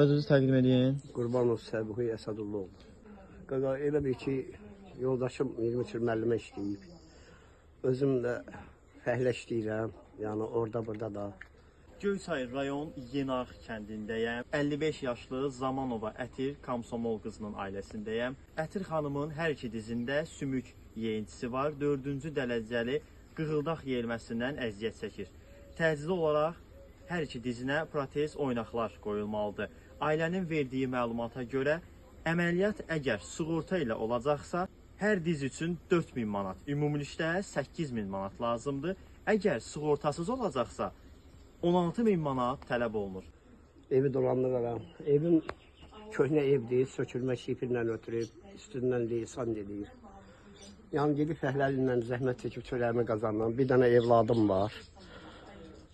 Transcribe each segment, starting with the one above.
Özünüzü təqdim edin. Qurbanov Səbuhi Əsədullov. Qaqa, elə bir ki, yoldaşım 23 il müəllimə işləyib. Özüm də fəhlə işləyirəm, yəni orada-burada da. Göyçay rayon Yenarx kəndindəyəm. 55 yaşlı Zamanova Ətir Komsomol qızının ailəsindəyəm. Ətir xanımın hər iki dizində sümük yeyintisi var. 4-cü dərəcəli qığıldaq yeyilməsindən əziyyət çəkir. Təcili olaraq hər iki dizinə protez oynaqlar qoyulmalıdır. Ailənin verdiyi məlumata görə əməliyyat əgər sığorta ilə olacaqsa, hər diz üçün 4000 manat, ümumilikdə 8000 manat lazımdır. Əgər sığortasız olacaqsa, 16000 manat tələb olunur. Evi dolandıraram. Evim köhnə evdir, sökülmə şifirlə ötürüb, üstündən lisan gedir. Yəni gedib fəhlələrlə zəhmət çəkib çörəyimi qazanıram. Bir dənə evladım var.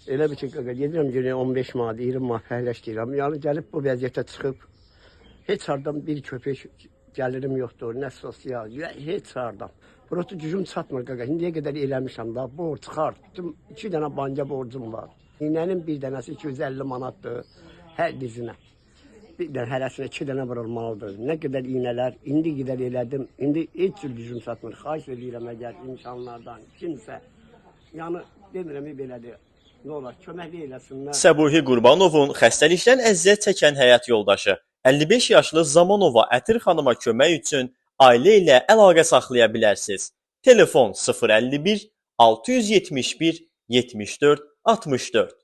Elə bir ki, gedirəm günə 15 manat, 20 manat fəhlə işləyirəm. Yəni gəlib bu vəziyyətə çıxıb, heç hardan bir köpək gəlirim yoxdur, nə sosial, heç hardan. Burası gücüm çatmır qaqa. İndiyə qədər eləmişəm da, borc çıxartdım. 2 dənə banka borcum var. İğnənin bir dənəsi 250 manatdır hər dizinə. Bir dənə hərəsinə 2 dənə vurulmalıdır. Nə qədər iğnələr, indi qədər elədim. İndi heç cür gücüm çatmır. Xahiş edirəm əgər imkanlardan kimsə, yəni demirəm belədir. Nə olar, köməkli eləsinlər. Səbuhi Qurbanovun xəstəlikdən əziyyət çəkən həyat yoldaşı 55 yaşlı Zamanova Ətir xanıma kömək üçün ailə ilə əlaqə saxlaya bilərsiniz. Telefon 051 671 74 64.